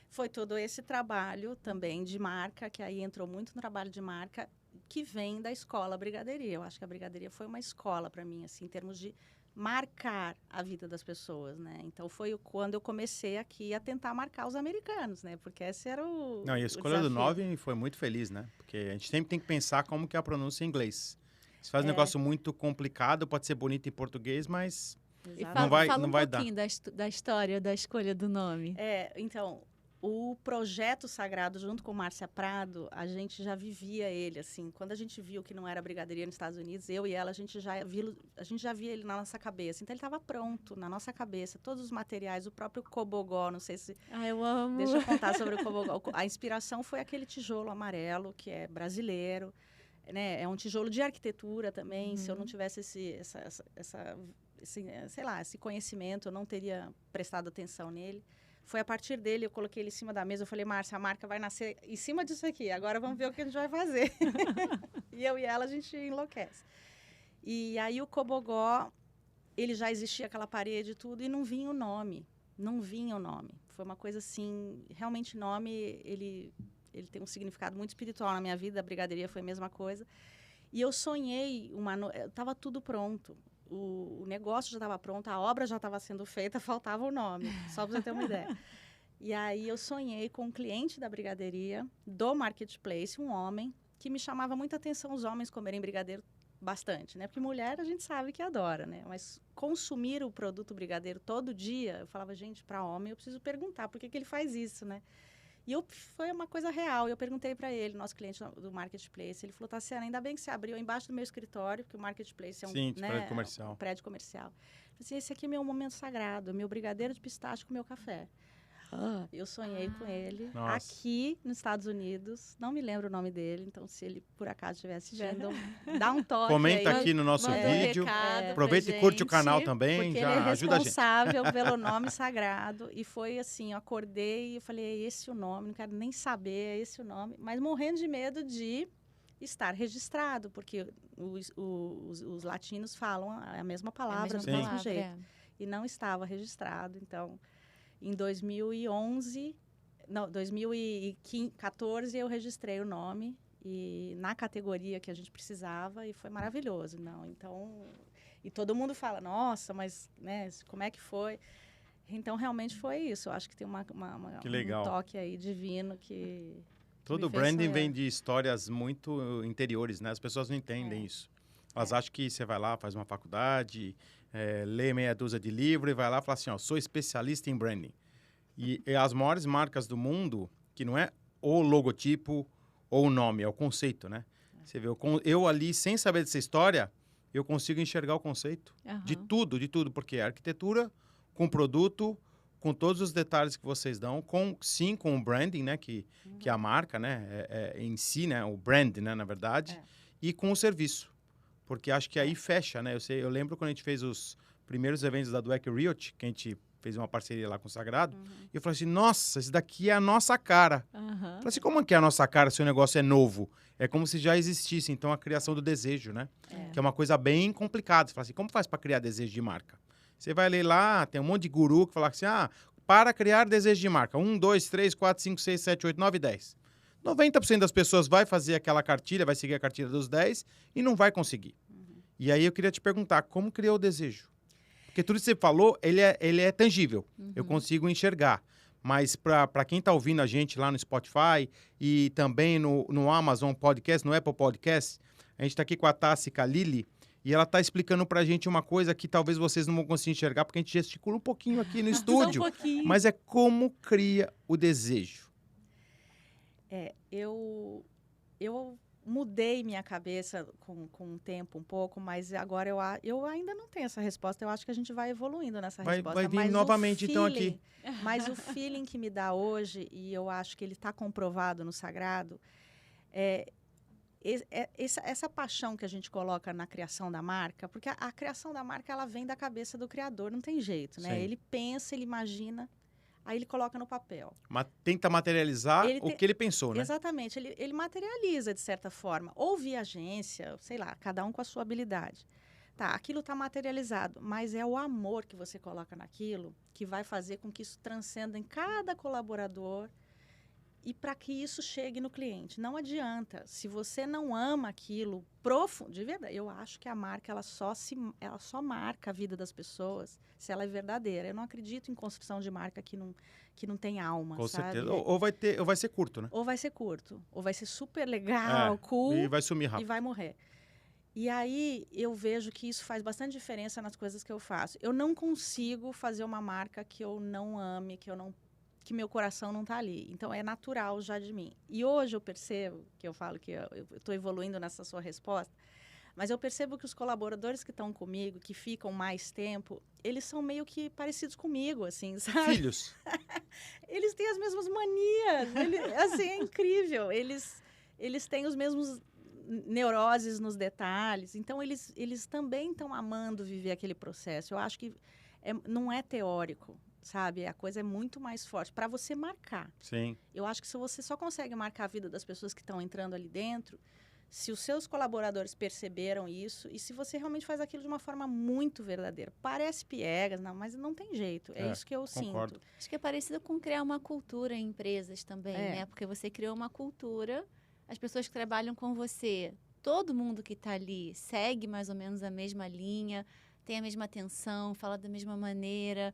Foi todo esse trabalho também de marca, que aí entrou muito no trabalho de marca, que vem da escola Brigaderia. Eu acho que a Brigaderia foi uma escola para mim, assim, em termos de marcar a vida das pessoas, né? Então foi quando eu comecei aqui a tentar marcar os americanos, né? Porque esse era o Não, e a o escolha do desafio. 9 foi muito feliz, né? Porque a gente sempre tem que pensar como que é a pronúncia em inglês. Se faz um negócio muito complicado, pode ser bonito em português, mas E Exato. fala não um vai dar. pouquinho da história da escolha do nome. Então, o projeto Sagrado, junto com Márcia Prado, a gente já vivia ele, assim. Quando a gente viu que não era brigaderia nos Estados Unidos, eu e ela, a gente já via ele na nossa cabeça. Então, ele estava pronto na nossa cabeça. Todos os materiais, o próprio cobogó, não sei se... Eu amo. Deixa eu contar sobre o cobogó. A inspiração foi aquele tijolo amarelo, que é brasileiro, né? É um tijolo de arquitetura também. Se eu não tivesse esse conhecimento, eu não teria prestado atenção nele. Foi a partir dele, eu coloquei ele em cima da mesa, eu falei, Márcia, a marca vai nascer em cima disso aqui, agora vamos ver o que a gente vai fazer. E eu e ela, a gente enlouquece. E aí o cobogó, ele já existia aquela parede e tudo, e não vinha o nome. Foi uma coisa assim, realmente nome, ele tem um significado muito espiritual na minha vida, a brigadeiria foi a mesma coisa. E eu sonhei, estava tudo pronto. O negócio já estava pronto, a obra já estava sendo feita, faltava o nome, só para você ter uma ideia. E aí eu sonhei com um cliente da brigadeiria, do Marketplace, um homem, que me chamava muita atenção os homens comerem brigadeiro bastante, né? Porque mulher a gente sabe que adora, né? Mas consumir o produto brigadeiro todo dia, eu falava, gente, para homem eu preciso perguntar por que ele faz isso, né? E foi uma coisa real. Eu perguntei para ele, nosso cliente do Marketplace, ele falou, Tassiana, ainda bem que você abriu embaixo do meu escritório, porque o Marketplace é prédio comercial. Um prédio comercial. Eu falei assim, esse aqui é meu momento sagrado, meu brigadeiro de pistache com meu café. Eu sonhei com ele aqui nos Estados Unidos. Não me lembro o nome dele, então se ele por acaso estiver assistindo, dá um toque. Comenta aí, aqui no nosso vídeo. Aproveita e curte o canal também, já ajuda a gente. Ele é responsável pelo nome sagrado. E foi assim, eu acordei e falei, é esse o nome, não quero nem saber, é esse o nome. Mas morrendo de medo de estar registrado, porque os latinos falam a mesma palavra, do mesmo jeito. E não estava registrado, então... Em 2014 eu registrei o nome e na categoria que a gente precisava e foi maravilhoso. E todo mundo fala, nossa, mas né, como é que foi? Então realmente foi isso. Eu acho que tem um toque aí divino que todo branding vem de histórias muito interiores, né? As pessoas não entendem isso. Elas acham que você vai lá, faz uma faculdade, lê meia dúzia de livros e vai lá e fala assim, sou especialista em branding. E as maiores marcas do mundo, que não é o logotipo ou o nome, é o conceito, né? Você vê, eu ali, sem saber dessa história, eu consigo enxergar o conceito de tudo, porque é arquitetura com produto, com todos os detalhes que vocês dão, com o branding, né? Que é a marca, né? Em si, né? O brand, né? Na verdade. E com o serviço. Porque acho que aí fecha, né? Eu lembro quando a gente fez os primeiros eventos da Dweck Realty, que a gente fez uma parceria lá com o Sagrado, e eu falei assim, nossa, esse daqui é a nossa cara. Eu falei assim, como que é a nossa cara se o negócio é novo? É como se já existisse, então, a criação do desejo, né? Que é uma coisa bem complicada. Você fala assim, como faz para criar desejo de marca? Você vai ler lá, tem um monte de guru que fala assim, para criar desejo de marca, 1, 2, 3, 4, 5, 6, 7, 8, 9, 10. 90% das pessoas vai fazer aquela cartilha, vai seguir a cartilha dos 10 e não vai conseguir. E aí eu queria te perguntar, como criou o desejo? Porque tudo que você falou, ele é tangível. Eu consigo enxergar. Mas para quem está ouvindo a gente lá no Spotify e também no Amazon Podcast, no Apple Podcast, a gente está aqui com a Tassi Khalili e ela está explicando para a gente uma coisa que talvez vocês não vão conseguir enxergar, porque a gente gesticula um pouquinho aqui no estúdio. Mas é como cria o desejo. Eu mudei minha cabeça com o tempo um pouco, mas agora eu ainda não tenho essa resposta. Eu acho que a gente vai evoluindo nessa resposta. Vai vir novamente, então, aqui. Mas o feeling que me dá hoje, e eu acho que ele está comprovado no Sagrado, essa paixão que a gente coloca na criação da marca, porque a criação da marca ela vem da cabeça do criador, não tem jeito, né? Ele pensa, ele imagina, aí ele coloca no papel. Tenta materializar o que ele pensou, né? Exatamente. Ele materializa, de certa forma. Ou via agência, sei lá, cada um com a sua habilidade. Tá, aquilo está materializado, mas é o amor que você coloca naquilo que vai fazer com que isso transcenda em cada colaborador e para que isso chegue no cliente. Não adianta. Se você não ama aquilo profundo, de verdade, eu acho que a marca ela só marca a vida das pessoas se ela é verdadeira. Eu não acredito em construção de marca que não tem alma, com sabe? certeza. Ou vai ser curto, né? Ou vai ser curto. Ou vai ser super legal, cool. E vai sumir rápido. E vai morrer. E aí eu vejo que isso faz bastante diferença nas coisas que eu faço. Eu não consigo fazer uma marca que eu não ame, que meu coração não está ali. Então, é natural já de mim. E hoje eu percebo, que eu falo que eu estou evoluindo nessa sua resposta, mas eu percebo que os colaboradores que estão comigo, que ficam mais tempo, eles são meio que parecidos comigo, assim, sabe? Filhos. Eles têm as mesmas manias. Assim, é incrível. Eles têm os mesmos neuroses nos detalhes. Então, eles também estão amando viver aquele processo. Eu acho que não é teórico. Sabe? A coisa é muito mais forte para você marcar. Sim. Eu acho que se você só consegue marcar a vida das pessoas que estão entrando ali dentro, se os seus colaboradores perceberam isso e se você realmente faz aquilo de uma forma muito verdadeira. Parece piegas, não, mas não tem jeito. É isso que eu concordo. sinto. Acho que é parecido com criar uma cultura em empresas também, né? Porque você criou uma cultura, as pessoas que trabalham com você, todo mundo que está ali segue mais ou menos a mesma linha, tem a mesma atenção, fala da mesma maneira.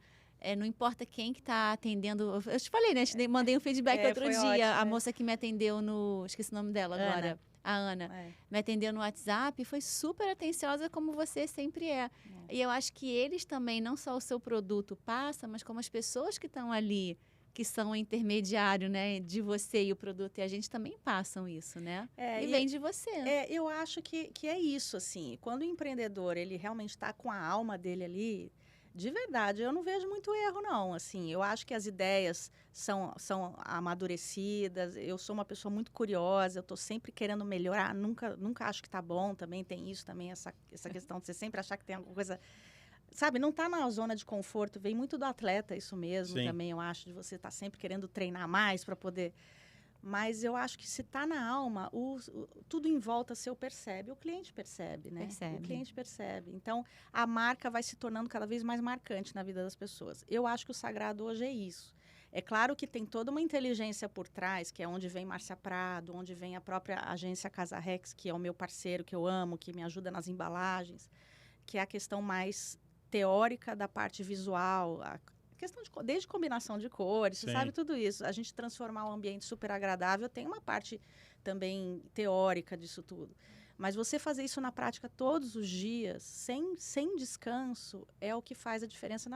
Não importa quem que está atendendo. Eu te falei, né? Mandei um feedback outro foi dia. ótimo, a moça que me atendeu no... Esqueci o nome dela agora. A Ana. Me atendeu no WhatsApp, foi super atenciosa como você sempre é. E eu acho que eles também, não só o seu produto passa, mas como as pessoas que estão ali, que são o intermediário, né, de você e o produto, e a gente também passam isso, né? E vem de você. Eu acho que é isso, assim. Quando o empreendedor, ele realmente está com a alma dele ali, de verdade, eu não vejo muito erro, não. Assim, eu acho que as ideias são amadurecidas. Eu sou uma pessoa muito curiosa. Eu estou sempre querendo melhorar. Nunca acho que está bom. Também tem isso, também essa questão de você sempre achar que tem alguma coisa... Sabe, não está na zona de conforto. Vem muito do atleta isso mesmo. Sim. Também, eu acho, de você estar sempre querendo treinar mais para poder... Mas eu acho que se está na alma, tudo em volta seu percebe. O cliente percebe, né? O cliente percebe. Então, a marca vai se tornando cada vez mais marcante na vida das pessoas. Eu acho que o Sagrado hoje é isso. É claro que tem toda uma inteligência por trás, que é onde vem Márcia Prado, onde vem a própria agência Casa Rex, que é o meu parceiro, que eu amo, que me ajuda nas embalagens, que é a questão mais teórica da parte visual, questão desde combinação de cores, você sabe tudo isso. A gente transformar um ambiente super agradável tem uma parte também teórica disso tudo. Mas você fazer isso na prática todos os dias, sem descanso, é o que faz a diferença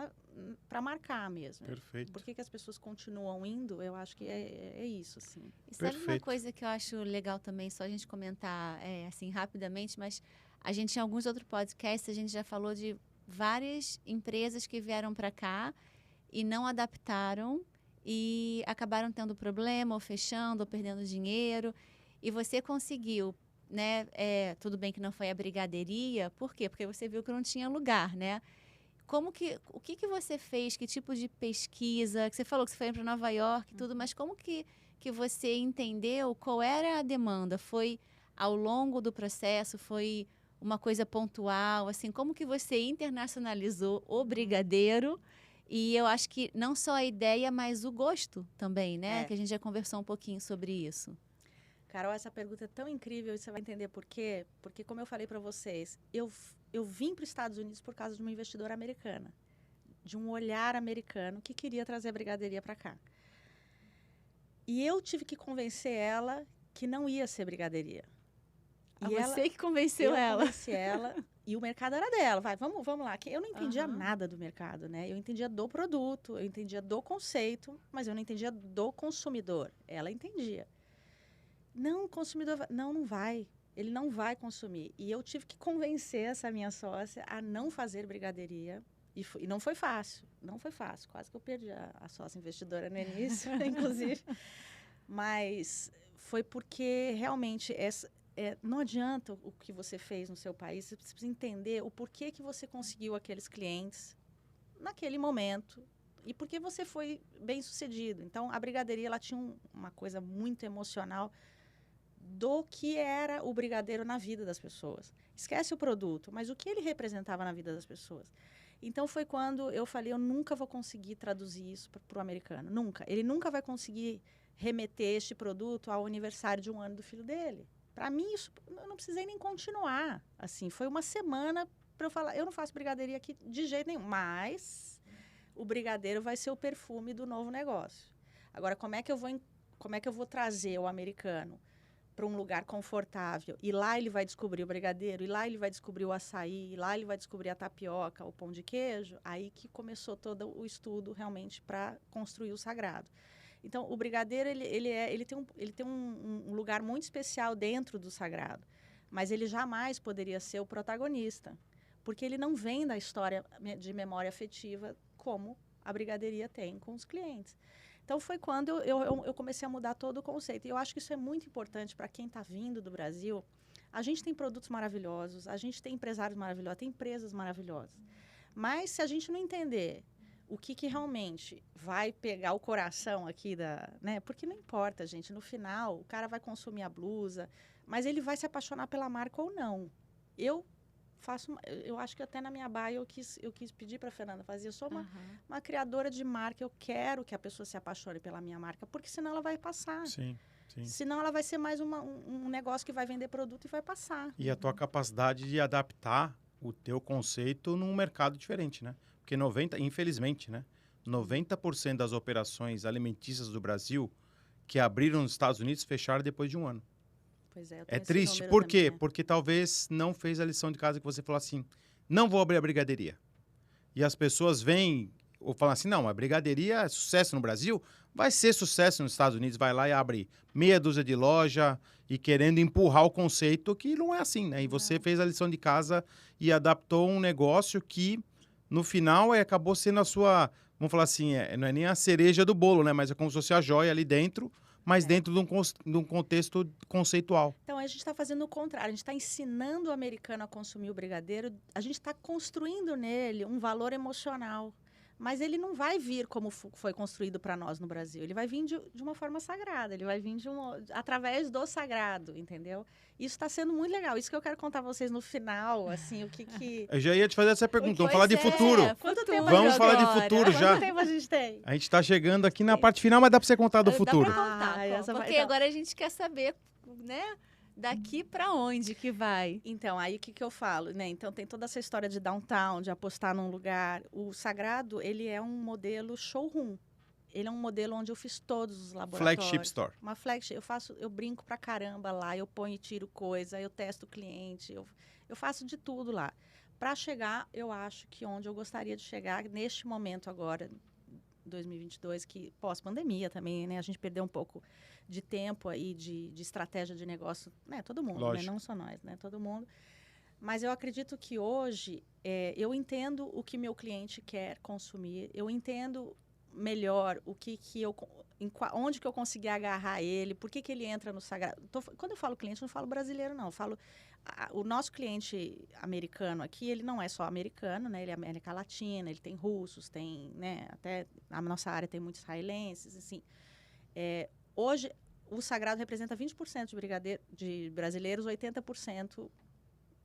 para marcar mesmo. Perfeito. Por que as pessoas continuam indo? Eu acho que é isso, assim. E sabe uma coisa que eu acho legal também, só a gente comentar assim rapidamente, mas a gente, em alguns outros podcasts, a gente já falou de várias empresas que vieram para cá e não adaptaram e acabaram tendo problema, ou fechando, ou perdendo dinheiro. E você conseguiu, né? Tudo bem que não foi a brigadeiria. Por quê? Porque você viu que não tinha lugar, né? O que você fez? Que tipo de pesquisa? Que você falou que você foi para Nova York e tudo, mas como que você entendeu qual era a demanda? Foi ao longo do processo? Foi uma coisa pontual? Assim, como que você internacionalizou o brigadeiro? E eu acho que não só a ideia, mas o gosto também, né? Que a gente já conversou um pouquinho sobre isso. Carol, essa pergunta é tão incrível e você vai entender por quê. Porque, como eu falei para vocês, eu vim para os Estados Unidos por causa de uma investidora americana, de um olhar americano que queria trazer a brigadeiria para cá. E eu tive que convencer ela que não ia ser brigadeiria. Você que convenceu ela. Eu convenci ela. E o mercado era dela. Vamos lá. Eu não entendia nada do mercado, né? Eu entendia do produto, eu entendia do conceito, mas eu não entendia do consumidor. Ela entendia. Não, o consumidor... Não vai. Ele não vai consumir. E eu tive que convencer essa minha sócia a não fazer brigadeiria. E não foi fácil. Não foi fácil. Quase que eu perdi a sócia investidora no início, inclusive. Mas foi porque realmente não adianta o que você fez no seu país, você precisa entender o porquê que você conseguiu aqueles clientes naquele momento e por que você foi bem sucedido. Então, a brigadeiria ela tinha uma coisa muito emocional do que era o brigadeiro na vida das pessoas. Esquece o produto, mas o que ele representava na vida das pessoas. Então, foi quando eu falei, eu nunca vou conseguir traduzir isso para o americano, nunca. Ele nunca vai conseguir remeter este produto ao aniversário de 1 ano do filho dele. Para mim, isso, eu não precisei nem continuar. Assim, foi uma semana para eu falar, eu não faço brigadeiria aqui de jeito nenhum, mas o brigadeiro vai ser o perfume do novo negócio. Agora, como é que eu vou trazer o americano para um lugar confortável? E lá ele vai descobrir o brigadeiro, e lá ele vai descobrir o açaí, e lá ele vai descobrir a tapioca, o pão de queijo. Aí que começou todo o estudo realmente para construir o Sagrado. Então, o brigadeiro, ele tem um lugar muito especial dentro do Sagrado, mas ele jamais poderia ser o protagonista, porque ele não vem da história de memória afetiva como a brigadeiria tem com os clientes. Então, foi quando eu comecei a mudar todo o conceito. E eu acho que isso é muito importante para quem está vindo do Brasil. A gente tem produtos maravilhosos, a gente tem empresários maravilhosos, tem empresas maravilhosas. Mas, se a gente não entender o que realmente vai pegar o coração aqui né? Porque não importa, gente. No final, o cara vai consumir a blusa, mas ele vai se apaixonar pela marca ou não. Eu acho que até na minha bio eu quis pedir para a Fernanda fazer. Eu sou uma criadora de marca, eu quero que a pessoa se apaixone pela minha marca, porque senão ela vai passar. Sim. Senão ela vai ser mais um negócio que vai vender produto e vai passar. E a tua capacidade de adaptar o teu conceito num mercado diferente, né? Porque infelizmente, né? 90% das operações alimentícias do Brasil que abriram nos Estados Unidos fecharam depois de um ano. Pois é, eu É tenho esse triste. número Por quê? também, né? Porque talvez não fez a lição de casa que você falou assim, não vou abrir a brigadeiria. E as pessoas vêm ou falam assim, não, a brigadeiria é sucesso no Brasil, vai ser sucesso nos Estados Unidos, vai lá e abre meia dúzia de loja e querendo empurrar o conceito que não é assim, né? E você fez a lição de casa e adaptou um negócio que, no final, acabou sendo a sua, vamos falar assim, não é nem a cereja do bolo, né? Mas é como se fosse a joia ali dentro, mas dentro de um contexto conceitual. Então, a gente está fazendo o contrário. A gente está ensinando o americano a consumir o brigadeiro. A gente está construindo nele um valor emocional. Mas ele não vai vir como foi construído para nós no Brasil. Ele vai vir de uma forma sagrada. Ele vai vir através do sagrado, entendeu? Isso está sendo muito legal. Isso que eu quero contar para vocês no final, assim, o que... Eu já ia te fazer essa pergunta. Vamos Pois falar de é. futuro. Quanto tempo Vamos falar de agora? futuro já. Quanto tempo a gente tem? A gente está chegando aqui na parte final, mas dá para você contar do Dá futuro. pra contar, Ah, essa vai porque dar. agora a gente quer saber, né? Daqui para onde que vai? Então, aí o que eu falo, né? Então, tem toda essa história de downtown, de apostar num lugar. O Sagrado, ele é um modelo showroom. Ele é um modelo onde eu fiz todos os laboratórios. Flagship Store. Uma flagship. Eu brinco pra caramba lá, eu ponho e tiro coisa, eu testo o cliente, eu faço de tudo lá. Para chegar, eu acho que onde eu gostaria de chegar neste momento agora, 2022, que pós-pandemia também, né? A gente perdeu um pouco de tempo aí, de estratégia de negócio, né? Todo mundo, né? Não só nós, né? Todo mundo. Mas eu acredito que hoje eu entendo o que meu cliente quer consumir, eu entendo melhor onde que eu consegui agarrar ele, por que ele entra no Sagrado. Quando eu falo cliente, eu não falo brasileiro, não. Eu falo o nosso cliente americano aqui, ele não é só americano, né? Ele é América Latina, ele tem russos, tem, né? Até na nossa área tem muitos israelenses, assim. Hoje, o Sagrado representa 20% de brasileiros, 80%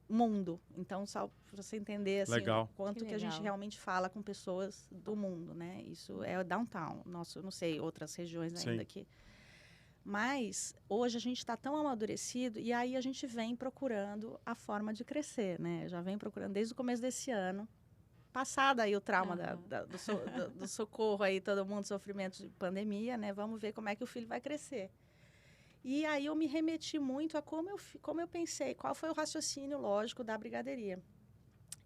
mundo. Então, só para você entender assim, o quanto que a gente realmente fala com pessoas do mundo, né? Isso é downtown. Nossa, eu não sei outras regiões ainda aqui. Mas hoje a gente está tão amadurecido e aí a gente vem procurando a forma de crescer, né? Já vem procurando desde o começo desse ano. Passado aí o trauma do socorro aí, todo mundo, sofrimento de pandemia, né? Vamos ver como é que o filho vai crescer. E aí eu me remeti muito a como eu pensei, qual foi o raciocínio lógico da brigadeiria.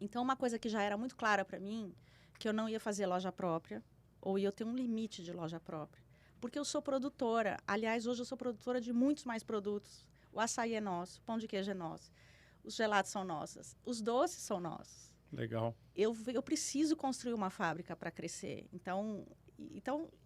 Então, uma coisa que já era muito clara para mim, que eu não ia fazer loja própria, ou ia ter um limite de loja própria. Porque eu sou produtora. Aliás, hoje eu sou produtora de muitos mais produtos. O açaí é nosso, o pão de queijo é nosso, os gelados são nossos, os doces são nossos. Legal. Eu preciso construir uma fábrica para crescer. Então,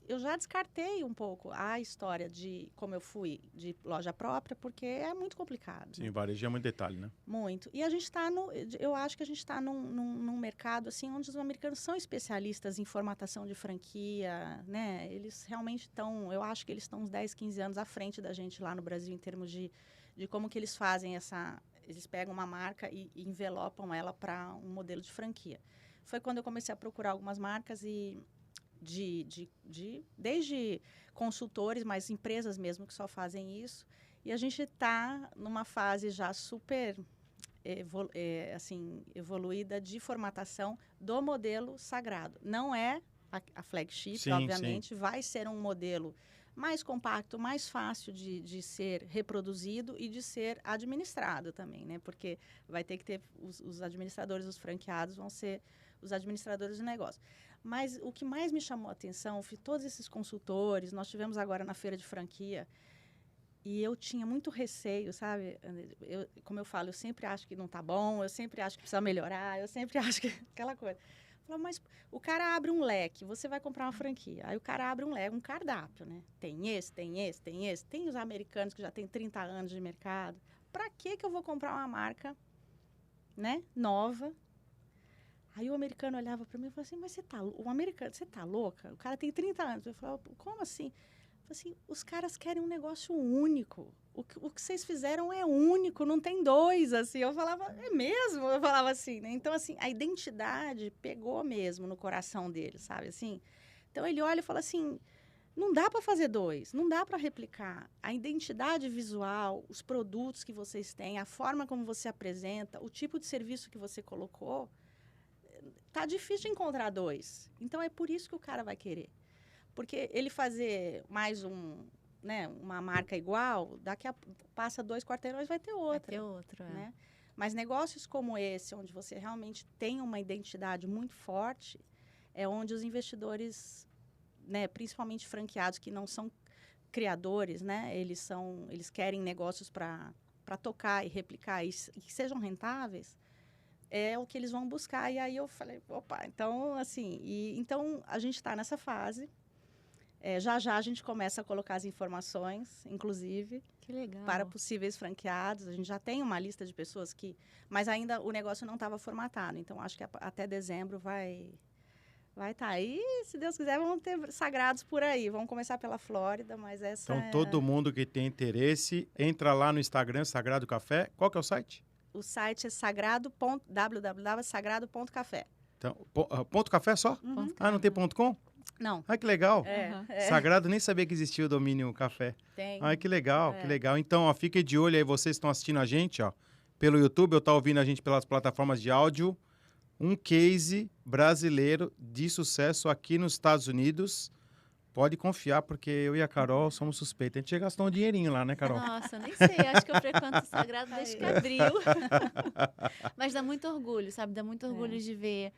eu já descartei um pouco a história de como eu fui de loja própria, porque é muito complicado. Sim, varejo é muito detalhe, né? Muito. E a gente está eu acho que a gente está num mercado assim onde os americanos são especialistas em formatação de franquia, né? Eles realmente estão, eu acho que eles estão uns 10, 15 anos à frente da gente lá no Brasil em termos de como que eles fazem eles pegam uma marca e envelopam ela para um modelo de franquia. Foi quando eu comecei a procurar algumas marcas e desde consultores, mas empresas mesmo que só fazem isso. E a gente está numa fase já super evoluída de formatação do modelo Sagrado. Não é a flagship, sim, obviamente, sim. vai ser um modelo mais compacto, mais fácil de ser reproduzido e de ser administrado também, né? Porque vai ter que ter os administradores, os franqueados vão ser os administradores do negócio. Mas o que mais me chamou a atenção foi todos esses consultores. Nós tivemos agora na feira de franquia e eu tinha muito receio, sabe? Como eu falo, eu sempre acho que não está bom, eu sempre acho que precisa melhorar, eu sempre acho que aquela coisa. Eu falo, mas o cara abre um leque, você vai comprar uma franquia. Aí o cara abre um cardápio, né? Tem esse, tem esse, tem esse. Tem os americanos que já têm 30 anos de mercado. Para que eu vou comprar uma marca, né, nova? Aí o americano olhava para mim e falava assim, mas você tá louca? O cara tem 30 anos. Eu falava, como assim? Assim, os caras querem um negócio único. O que vocês fizeram é único, não tem dois, assim. Eu falava, é mesmo? Eu falava assim, né? Então, assim, a identidade pegou mesmo no coração dele, sabe, assim? Então, ele olha e fala assim, não dá para fazer dois, não dá para replicar. A identidade visual, os produtos que vocês têm, a forma como você apresenta, o tipo de serviço que você colocou, tá difícil de encontrar dois. Então, é por isso que o cara vai querer. Porque ele fazer mais uma marca igual, passa 2 quarteirões, vai ter outra. Vai ter outro, né? Mas negócios como esse, onde você realmente tem uma identidade muito forte, é onde os investidores, né, principalmente franqueados que não são criadores, né, eles querem negócios para tocar e replicar e que sejam rentáveis, é o que eles vão buscar. E aí eu falei, opa, então, assim, então a gente está nessa fase. Já a gente começa a colocar as informações, inclusive, que legal, para possíveis franqueados. A gente já tem uma lista de pessoas que... Mas ainda o negócio não estava formatado. Então, acho que até dezembro vai estar aí. Se Deus quiser, vamos ter sagrados por aí. Vamos começar pela Flórida, mas essa... Então, todo mundo que tem interesse, entra lá no Instagram, Sagrado Café. Qual que é o site? O site é www.sagrado.café. Então, ponto café só? Uhum. Não tem ponto .com? Não. Ai, que legal. É. Sagrado, nem sabia que existia o domínio café. Tem. Ai, que legal, que legal. Então, ó, fiquem de olho aí, vocês estão assistindo a gente, ó, pelo YouTube, ou tá ouvindo a gente pelas plataformas de áudio. Um case brasileiro de sucesso aqui nos Estados Unidos. Pode confiar, porque eu e a Carol somos suspeitos. A gente já gastou um dinheirinho lá, né, Carol? Nossa, nem sei. Acho que eu frequento o Sagrado desde que abriu. Mas dá muito orgulho, sabe? Dá muito orgulho de ver.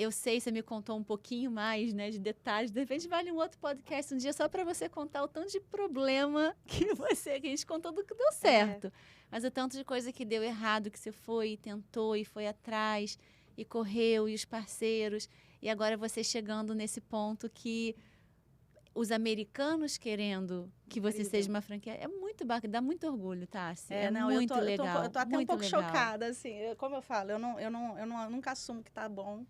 Eu sei, você me contou um pouquinho mais, né, de detalhes. De repente vale um outro podcast um dia só para você contar o tanto de problema que a gente contou do que deu certo. Mas o tanto de coisa que deu errado, que você foi e tentou e foi atrás e correu, e os parceiros. E agora você chegando nesse ponto que os americanos querendo que você seja uma franquia, é muito bacana, dá muito orgulho, Tassi. Muito legal. Eu tô até um pouco legal. chocada, assim, como eu falo, eu nunca assumo que tá bom,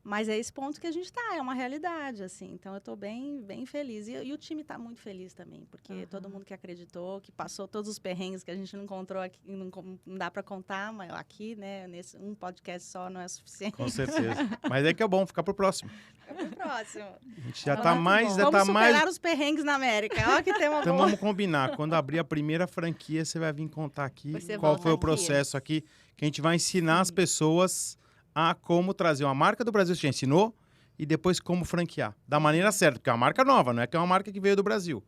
mas é esse ponto que a gente tá, é uma realidade, assim, então eu tô bem, bem feliz, e o time tá muito feliz também, porque todo mundo que acreditou, que passou todos os perrengues que a gente não encontrou aqui, não dá para contar, mas aqui, né, nesse um podcast só não é suficiente. Com certeza. Mas é que é bom, ficar pro próximo. Fica pro próximo. A gente já tá mais... Vamos superar os perrengues na América, olha que tema Então bom. vamos combinar, quando abrir a primeira franquia, você vai vir contar aqui qual foi o processo aqui, que a gente vai ensinar as pessoas a como trazer uma marca do Brasil, você já ensinou, e depois como franquear. Da maneira certa, porque é uma marca nova, não é que é uma marca que veio do Brasil.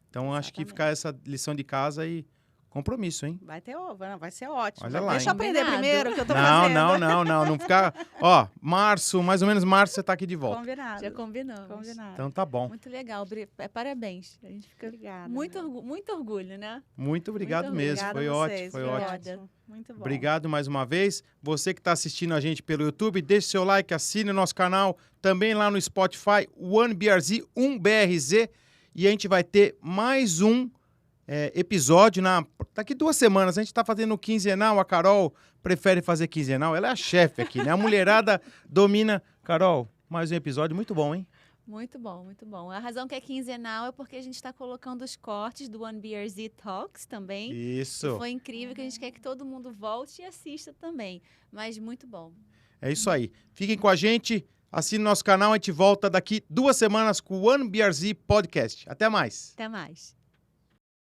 Então, acho que ficar essa lição de casa e compromisso, hein? Vai ser ótimo. Olha lá, Deixa eu aprender primeiro o que eu tô fazendo. Não ficar... Ó, mais ou menos março, você tá aqui de volta. Combinado. Já combinamos. Então tá bom. Muito legal, parabéns. A gente fica Obrigada, muito orgulho, né? Muito obrigado mesmo, foi ótimo, foi ótimo. Muito bom. Obrigado mais uma vez. Você que está assistindo a gente pelo YouTube, deixe seu like, assine o nosso canal, também lá no Spotify, OneBRZ, 1BRZ, e a gente vai ter mais um episódio daqui 2 semanas. A gente está fazendo quinzenal, a Carol prefere fazer quinzenal, ela é a chefe aqui, né? A mulherada domina. Carol, mais um episódio muito bom, hein? Muito bom, muito bom. A razão que é quinzenal é porque a gente está colocando os cortes do OneBRZ Talks também. Isso. E foi incrível, que a gente quer que todo mundo volte e assista também. Mas muito bom. É isso aí. Fiquem com a gente, assine nosso canal, a gente volta daqui 2 semanas com o OneBRZ Podcast. Até mais. Até mais.